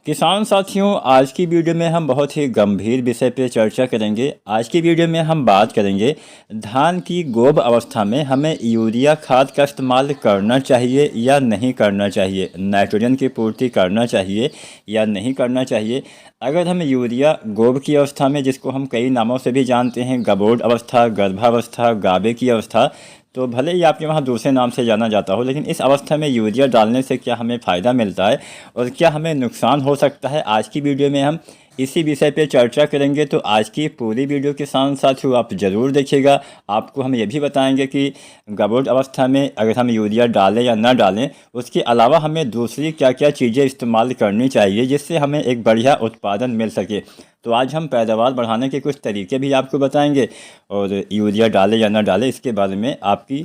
किसान साथियों, आज की वीडियो में हम बहुत ही गंभीर विषय पे चर्चा करेंगे। आज की वीडियो में हम बात करेंगे धान की गोब अवस्था में हमें यूरिया खाद का इस्तेमाल करना चाहिए या नहीं करना चाहिए, नाइट्रोजन की पूर्ति करना चाहिए या नहीं करना चाहिए। अगर हम यूरिया गोब की अवस्था में, जिसको हम कई नामों से भी जानते हैं, गबोड अवस्था, गर्भावस्था, गाबे की अवस्था, तो भले ही आपके वहाँ दूसरे नाम से जाना जाता हो, लेकिन इस अवस्था में यूरिया डालने से क्या हमें फ़ायदा मिलता है और क्या हमें नुकसान हो सकता है, आज की वीडियो में हम इसी विषय पे चर्चा करेंगे। तो आज की पूरी वीडियो के साथ साथियों आप ज़रूर देखिएगा। आपको हम ये भी बताएंगे कि गबोड अवस्था में अगर हम यूरिया डालें या ना डालें, उसके अलावा हमें दूसरी क्या क्या चीज़ें इस्तेमाल करनी चाहिए जिससे हमें एक बढ़िया उत्पादन मिल सके। तो आज हम पैदावार बढ़ाने के कुछ तरीके भी आपको बताएंगे और यूरिया डालें या ना डालें इसके बारे में आपकी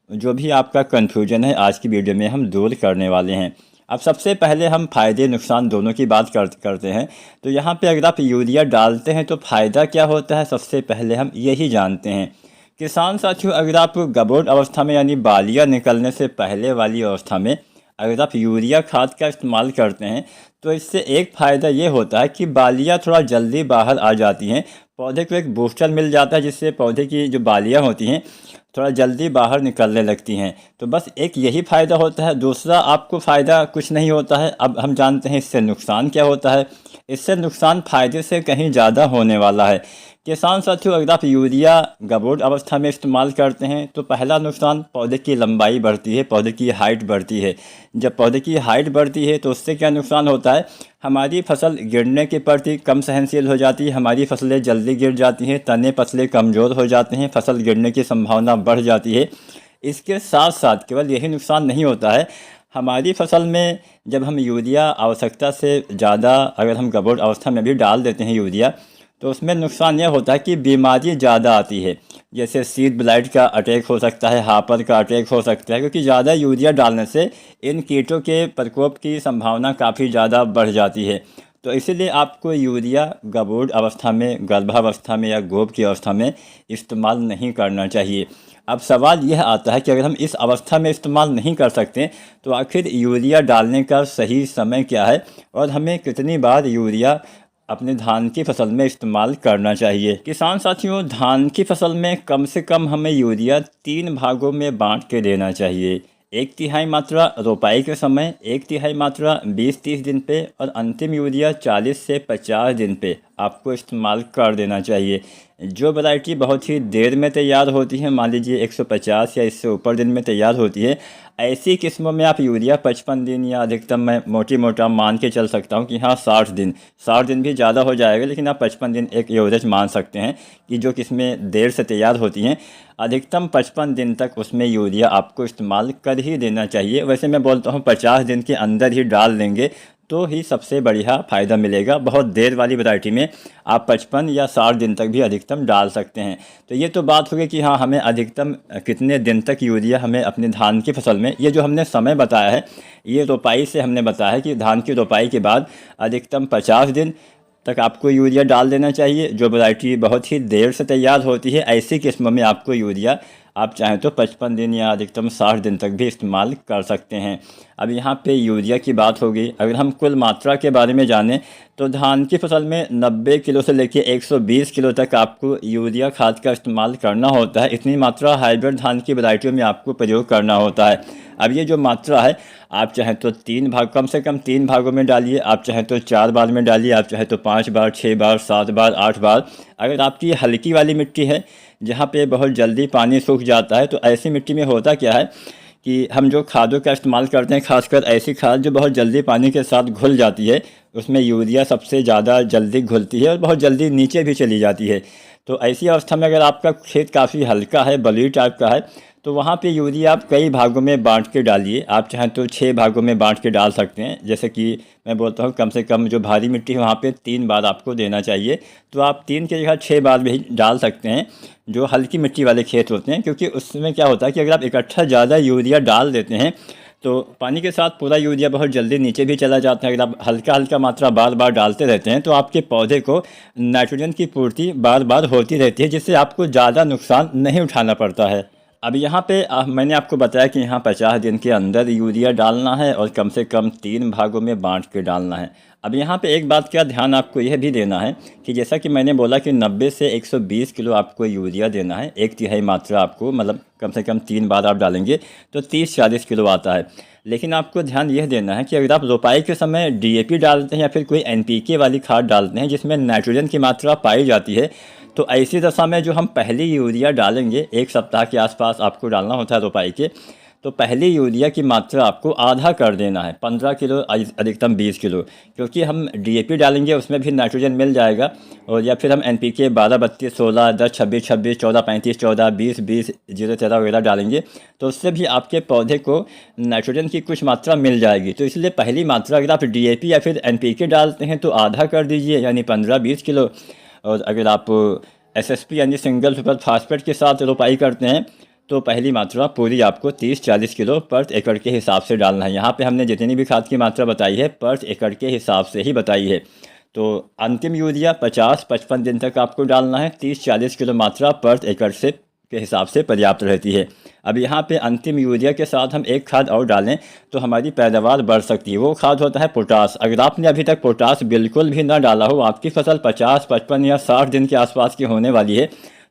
जो भी आपका कन्फ्यूजन है आज की वीडियो में हम दूर करने वाले हैं। अब सबसे पहले हम फ़ायदे नुकसान दोनों की बात करते हैं। तो यहाँ पे अगर आप यूरिया डालते हैं तो फ़ायदा क्या होता है, सबसे पहले हम यही जानते हैं। किसान साथियों, अगर आप गबोड अवस्था में यानी बालियाँ निकलने से पहले वाली अवस्था में अगर आप यूरिया खाद का इस्तेमाल करते हैं तो इससे एक फ़ायदा ये होता है कि बालियाँ थोड़ा जल्दी बाहर आ जाती हैं, पौधे को एक बूस्टर मिल जाता है जिससे पौधे की जो बालियाँ होती हैं थोड़ा जल्दी बाहर निकलने लगती हैं। तो बस एक यही फ़ायदा होता है, दूसरा आपको फ़ायदा कुछ नहीं होता है। अब हम जानते हैं इससे नुकसान क्या होता है। इससे नुकसान फ़ायदे से कहीं ज़्यादा होने वाला है। किसान साथियों, अगर आप यूरिया गबोड अवस्था में इस्तेमाल करते हैं तो पहला नुकसान, पौधे की लंबाई बढ़ती है, पौधे की हाइट बढ़ती है। जब पौधे की हाइट बढ़ती है तो उससे क्या नुकसान होता है, हमारी फसल गिरने के प्रति कम सहनशील हो जाती है, हमारी फसलें जल्दी गिर जाती हैं, तने पतले कमज़ोर हो जाते हैं, फसल गिरने की संभावना बढ़ जाती है। इसके साथ साथ केवल यही नुकसान नहीं होता है, हमारी फसल में जब हम यूरिया आवश्यकता से ज़्यादा अगर हम गबोड अवस्था में भी डाल देते हैं यूरिया, तो उसमें नुकसान यह होता है कि बीमारी ज़्यादा आती है। जैसे सीड ब्लाइट का अटैक हो सकता है, हापर का अटैक हो सकता है, क्योंकि ज़्यादा यूरिया डालने से इन कीटों के प्रकोप की संभावना काफ़ी ज़्यादा बढ़ जाती है। तो इसीलिए आपको यूरिया गबोड अवस्था में, गर्भावस्था में या गोब की अवस्था में इस्तेमाल नहीं करना चाहिए। अब सवाल यह आता है कि अगर हम इस अवस्था में इस्तेमाल नहीं कर सकते तो आखिर यूरिया डालने का सही समय क्या है और हमें कितनी बार यूरिया अपने धान की फसल में इस्तेमाल करना चाहिए। किसान साथियों, धान की फसल में कम से कम हमें यूरिया 3 भागों में बांट के देना चाहिए। 1/3 मात्रा रोपाई के समय, 1/3 मात्रा 20-30 दिन पे और अंतिम यूरिया 40 से 50 दिन पे आपको इस्तेमाल कर देना चाहिए। जो वैरायटी बहुत ही देर में तैयार होती है, मान लीजिए 150 या इससे ऊपर दिन में तैयार होती है, ऐसी किस्मों में आप यूरिया 55 दिन या अधिकतम मैं मोटा मान के चल सकता हूँ कि हाँ 60 दिन भी ज़्यादा हो जाएगा, लेकिन आप 55 दिन एक एवरेज मान सकते हैं कि जो किस्में देर से तैयार होती हैं अधिकतम 55 दिन तक उसमें यूरिया आपको इस्तेमाल कर ही देना चाहिए। वैसे मैं बोलता हूँ 50 दिन के अंदर ही डाल देंगे तो ही सबसे बढ़िया फ़ायदा मिलेगा। बहुत देर वाली वैरायटी में आप 55 या 60 दिन तक भी अधिकतम डाल सकते हैं। तो ये तो बात हो गई कि हाँ हमें अधिकतम कितने दिन तक यूरिया हमें अपने धान की फसल में, ये जो हमने समय बताया है ये रोपाई से हमने बताया है कि धान की रोपाई के बाद अधिकतम 50 दिन तक आपको यूरिया डाल देना चाहिए। जो वैरायटी बहुत ही देर से तैयार होती है ऐसी किस्मों में आपको यूरिया आप चाहें तो 55 दिन या अधिकतम 60 दिन तक भी इस्तेमाल कर सकते हैं। अब यहाँ पे यूरिया की बात होगी। अगर हम कुल मात्रा के बारे में जानें तो धान की फसल में 90 किलो से लेकर 120 किलो तक आपको यूरिया खाद का इस्तेमाल करना होता है। इतनी मात्रा हाइब्रिड धान की वैरायटियों में आपको प्रयोग करना होता है। अब ये जो मात्रा है आप चाहें तो 3 भाग, कम से कम 3 भागों में डालिए, आप चाहें तो 4 बार में डालिए, आप चाहें तो 5 बार, 6 बार, 7 बार, 8 बार। अगर आपकी हल्की वाली मिट्टी है जहाँ पे बहुत जल्दी पानी सूख जाता है, तो ऐसी मिट्टी में होता क्या है कि हम जो खादों का इस्तेमाल करते हैं, खासकर ऐसी खाद जो बहुत जल्दी पानी के साथ घुल जाती है, उसमें यूरिया सबसे ज़्यादा जल्दी घुलती है और बहुत जल्दी नीचे भी चली जाती है। तो ऐसी अवस्था में अगर आपका खेत काफ़ी हल्का है, बलुई टाइप का है, तो वहाँ पे यूरिया आप कई भागों में बांट के डालिए। आप चाहें तो 6 भागों में बांट के डाल सकते हैं। जैसे कि मैं बोलता हूँ कम से कम जो भारी मिट्टी है वहाँ पे 3 बार आपको देना चाहिए, तो आप 3 की जगह 6 बार भी डाल सकते हैं जो हल्की मिट्टी वाले खेत होते हैं। क्योंकि उसमें क्या होता है कि अगर आप इकट्ठा ज़्यादा यूरिया डाल देते हैं तो पानी के साथ पूरा यूरिया बहुत जल्दी नीचे भी चला जाता है। अगर आप हल्का हल्का मात्रा बार बार डालते रहते हैं तो आपके पौधे को नाइट्रोजन की पूर्ति बार बार होती रहती है, जिससे आपको ज़्यादा नुकसान नहीं उठाना पड़ता है। अब यहाँ पे मैंने आपको बताया कि यहाँ 50 दिन के अंदर यूरिया डालना है और कम से कम 3 भागों में बांट के डालना है। अब यहाँ पे एक बात का ध्यान आपको यह भी देना है कि जैसा कि मैंने बोला कि 90 से 120 किलो आपको यूरिया देना है, 1/3 मात्रा आपको, मतलब कम से कम 3 बार आप डालेंगे तो 30-40 किलो आता है। लेकिन आपको ध्यान यह देना है कि अगर आप रोपाई के समय DAP डालते हैं या फिर कोई NPK वाली खाद डालते हैं जिसमें नाइट्रोजन की मात्रा पाई जाती है, तो ऐसी दशा में जो हम पहली यूरिया डालेंगे, 1 सप्ताह के आसपास आपको डालना होता है रोपाई के, तो पहली यूरिया की मात्रा आपको आधा कर देना है, 15 किलो अधिकतम 20 किलो, क्योंकि हम DAP डालेंगे उसमें भी नाइट्रोजन मिल जाएगा। और या फिर हम NPK 12-32, 16, 10, 26, 26, 14, 35, 14, 20, 20, 0-13 वगैरह डालेंगे तो उससे भी आपके पौधे को नाइट्रोजन की कुछ मात्रा मिल जाएगी। तो इसलिए पहली मात्रा अगर आप DAP या फिर NPK डालते हैं तो आधा कर दीजिए, यानी 15-20 किलो। और अगर आप SSP यानी सिंगल सुपर फास्फेट के साथ रोपाई करते हैं तो पहली मात्रा पूरी आपको 30-40 किलो पर एकड़ के हिसाब से डालना है। यहाँ पे हमने जितनी भी खाद की मात्रा बताई है पर एकड़ के हिसाब से ही बताई है। तो अंतिम यूरिया 50-55 दिन तक आपको डालना है, 30-40 किलो मात्रा पर एकड़ से के हिसाब से पर्याप्त रहती है। अब यहाँ पे अंतिम यूरिया के साथ हम एक खाद और डालें तो हमारी पैदावार बढ़ सकती है। वो खाद होता है पोटास। अगर आपने अभी तक पोटास बिल्कुल भी ना डाला हो, आपकी फसल 50, 55 या 60 दिन के आसपास की होने वाली है,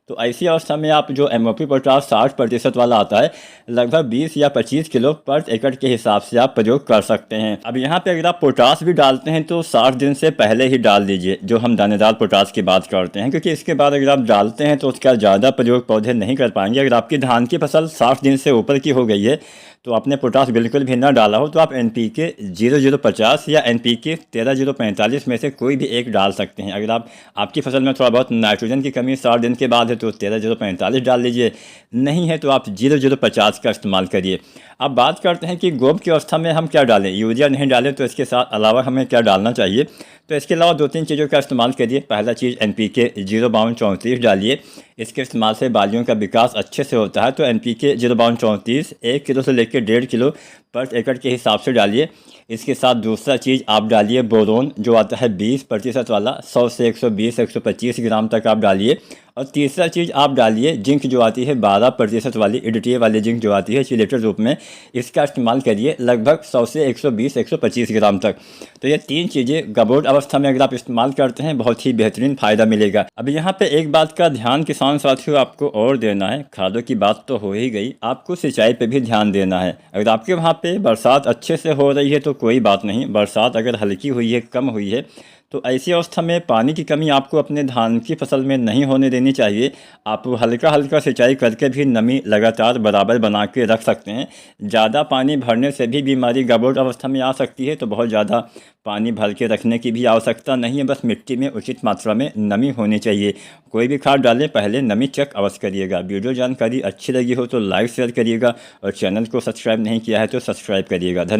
तो ऐसी अवस्था में आप जो MOP पोटास 60% वाला आता है, लगभग 20 या 25 किलो पर एकड़ के हिसाब से आप प्रयोग कर सकते हैं। अब यहाँ पे अगर आप पोटास भी डालते हैं तो 60 दिन से पहले ही डाल दीजिए, जो हम दानेदार पोटास की बात करते हैं, क्योंकि इसके बाद अगर आप डालते हैं तो उसका ज़्यादा प्रयोग पौधे नहीं कर पाएंगे। अगर आपकी धान की फसल 60 दिन से ऊपर की हो गई है तो आपने पोटास बिल्कुल भी ना डाला हो तो आप NPK 0050 या NPK 13045 में से कोई भी एक डाल सकते हैं। अगर आपकी फसल में थोड़ा बहुत नाइट्रोजन की कमी 60 दिन के बाद है तो 13045 डाल लीजिए, नहीं है तो आप 0050 का इस्तेमाल करिए। अब बात करते हैं कि गोब की अवस्था में हम क्या डालें। यूरिया नहीं डालें तो इसके साथ अलावा हमें क्या डालना चाहिए, तो इसके अलावा 2-3 चीज़ों का इस्तेमाल करिए। पहला चीज़ NPK 05234 डालिए। इसके इस्तेमाल से बालियों का विकास अच्छे से होता है। तो NPK 05234 1 किलो से लेकर 1.5 किलो पर एकड़ के हिसाब से डालिए। इसके साथ दूसरा चीज़ आप डालिए बोरोन, जो आता है 20% वाला, 100 से 120-125 ग्राम तक आप डालिए। और तीसरा चीज़ आप डालिए जिंक, जो आती है 12% वाली, EDTA वाली जिंक जो आती है चिलेटर रूप में, इसका इस्तेमाल करिए लगभग 100 से 120-125 ग्राम तक। तो ये 3 चीज़ें गबोट अवस्था में अगर आप इस्तेमाल करते हैं बहुत ही बेहतरीन फ़ायदा मिलेगा। अब यहाँ पे एक बात का ध्यान किसान साथियों आपको और देना है, खादों की बात तो हो ही गई, आपको सिंचाई पे भी ध्यान देना है। अगर आपके वहाँ पे बरसात अच्छे से हो रही है तो कोई बात नहीं, बरसात अगर हल्की हुई है, कम हुई है, तो ऐसी अवस्था में पानी की कमी आपको अपने धान की फसल में नहीं होने देनी चाहिए। आप हल्का हल्का सिंचाई करके भी नमी लगातार बराबर बना के रख सकते हैं। ज़्यादा पानी भरने से भी बीमारी गबोट अवस्था में आ सकती है, तो बहुत ज़्यादा पानी भर के रखने की भी आवश्यकता नहीं है। बस मिट्टी में उचित मात्रा में नमी होनी चाहिए। कोई भी खाद डालें पहले नमी चेक अवश्य करिएगा। वीडियो जानकारी अच्छी लगी हो तो लाइक शेयर करिएगा और चैनल को सब्सक्राइब नहीं किया है तो सब्सक्राइब करिएगा। धन्यवाद।